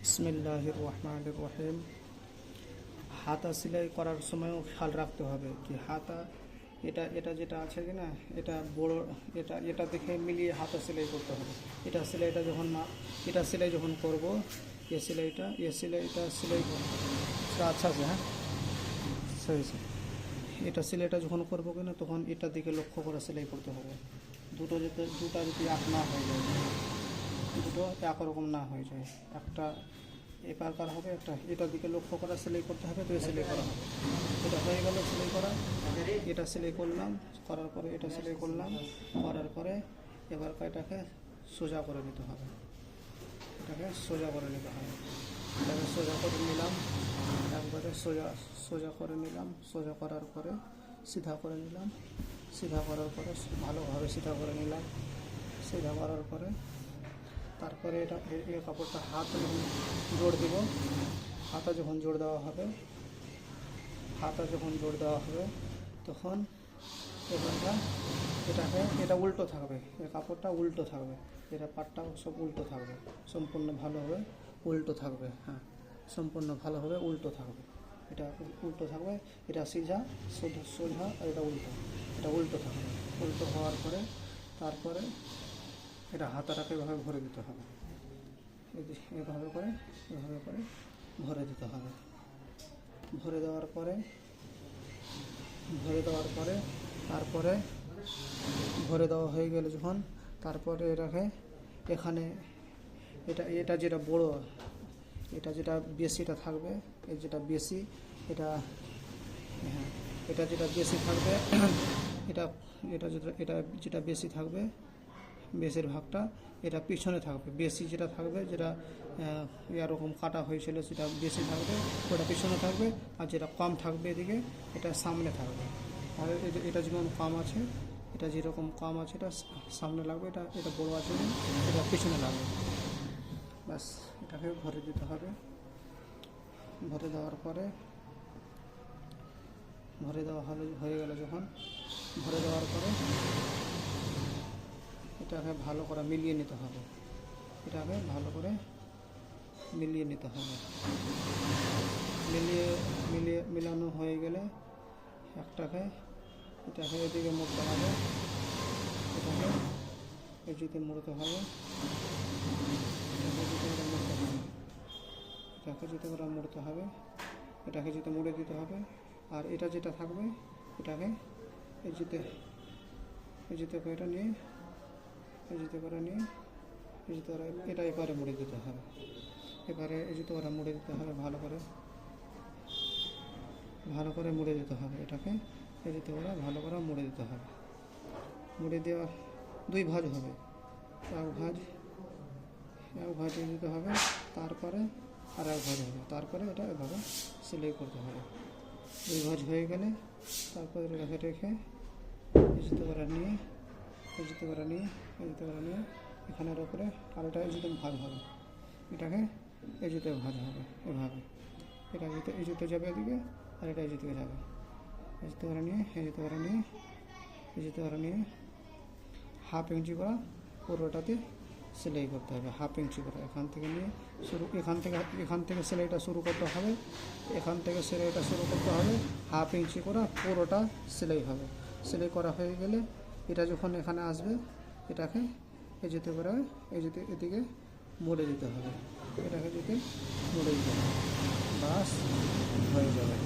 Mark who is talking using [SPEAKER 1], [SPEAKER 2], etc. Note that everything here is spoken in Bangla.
[SPEAKER 1] বিসমিল্লাহির রহমানির রহিম। হাতা সেলাই করার সময়ও খেয়াল রাখতে হবে কি হাতা এটা এটা যেটা আছে কি না, এটা বড়, এটা এটা দেখে মিলিয়ে হাতা সেলাই করতে হবে। এটা সেলাইটা যখন না, এটা সেলাই যখন করব, এ সেলাইটা সেলাই আচ্ছা আছে, হ্যাঁ সহি সহি। এটা সেলাইটা যখন করবো কিনা তখন এটার দিকে লক্ষ্য করে সেলাই করতে হবে। দুটা যদি এক না হয়ে যায়, দুটো একরকম না হয়ে যায়, একটা এপারকার হবে, একটা এটার দিকে লক্ষ্য করা সেলাই করতে হবে, তো সেলাই করা হবে। এটা হয়ে গেল সেলাই করা, এটা সেলাই করলাম, করার পরে এটা সেলাই করলাম, করার পরে এবার এটাকে সোজা করে নিতে হবে, এটাকে সোজা করে নিতে হবে। এটাকে সোজা করে নিলাম, একবারে সোজা করে নিলাম, সোজা করার পরে সিধা করে নিলাম, সিধা করার পরে ভালোভাবে সিধা করে নিলাম, সিধা করার পরে তারপরে এটা এই কাপড়টা হাত যখন জোড় দেব, হাতা যখন জোড় দেওয়া হবে, হাতা যখন জোড় দেওয়া হবে তখন এটা উল্টো থাকবে, এই কাপড়টা উল্টো থাকবে, এটা পাটটা সব উল্টো থাকবে, সম্পূর্ণ ভালোভাবে উল্টো থাকবে। হ্যাঁ, সম্পূর্ণ ভালোভাবে উল্টো থাকবে, এটা উল্টো থাকবে, এটা সোজা সোজা আর এটা উল্টো থাকবে। উল্টো হওয়ার পরে তারপরে এটা হাতাটাকে এভাবে ভরে দিতে হবে, এভাবে করে ভরে দিতে হবে। ভরে দেওয়ার পরে তারপরে ভরে দেওয়া হয়ে গেলে যখন, তারপরে এটাকে এখানে এটা যেটা বড়, এটা যেটা বেশিটা থাকবে, এই যেটা বেশি, এটা হ্যাঁ, এটা যেটা বেশি থাকবে, এটা যেটা বেশি থাকবে, বেশির ভাগটা এটা পিছনে থাকবে। বেশি যেটা থাকবে, যেটা এরকম কাটা হয়েছিল সেটা বেশি থাকবে, ওটা পিছনে থাকবে, আর যেটা কম থাকবে এদিকে এটা সামনে থাকবে। আর এটা যেমন কম আছে, এটা যেরকম কম আছে এটা সামনে লাগবে, এটা বড় আছে এটা পিছনে লাগবে। ব্যাস, এটাকে ভরে দিতে হবে। ভরে দেওয়ার পরে ভরে দেওয়া হয়ে গেল যখন, ভরে দেওয়ার পরে এটাকে ভালো করে মিলিয়ে নিতে হবে, এটাকে ভালো করে মিলিয়ে নিতে হবে। মিলানো হয়ে গেলে এটাকে এদিকে মুড়তে হবে, এটাকে এদিকে মুড়তে হবে, এটাকে যেতে মুড়ে দিতে হবে। আর এটা যেটা থাকবে এটাকে এটা নিয়ে এটা এবারে মুড়ে দিতে হবে, মুড়ে দিতে হবে, ভালো করে মুড়ে দিতে হবে। এটাকে ভালো করে মুড়ে দিতে হবে। মুড়ে দেওয়া দুই ভাঁজ হবে, এক ভাঁজ দিতে হবে, তারপরে আর এক ভাঁজ হবে, তারপরে এটা এভাবে সেলাই করতে হবে। দুই ভাঁজ হয়ে গেলে তারপরে রেখে নিয়ে এখানের ওপরে আর এটা ভাঁজ হবে, এটাকে ভাঁজ হবে এভাবে। এটা যাবে এদিকে, আর এটা এদিকে যাবে। নিয়ে হাফ ইঞ্চি করে পুরোটাতে সেলাই করতে হবে, হাফ ইঞ্চি করে। এখান থেকে সেলাইটা শুরু করতে হবে, হাফ ইঞ্চি করে পুরোটা সেলাই হবে। সেলাই করা হয়ে গেলে এটা যখন এখানে আসবে, এটাকে এদিকে মুড়ে দিতে হবে, বাস হয়ে যাবে।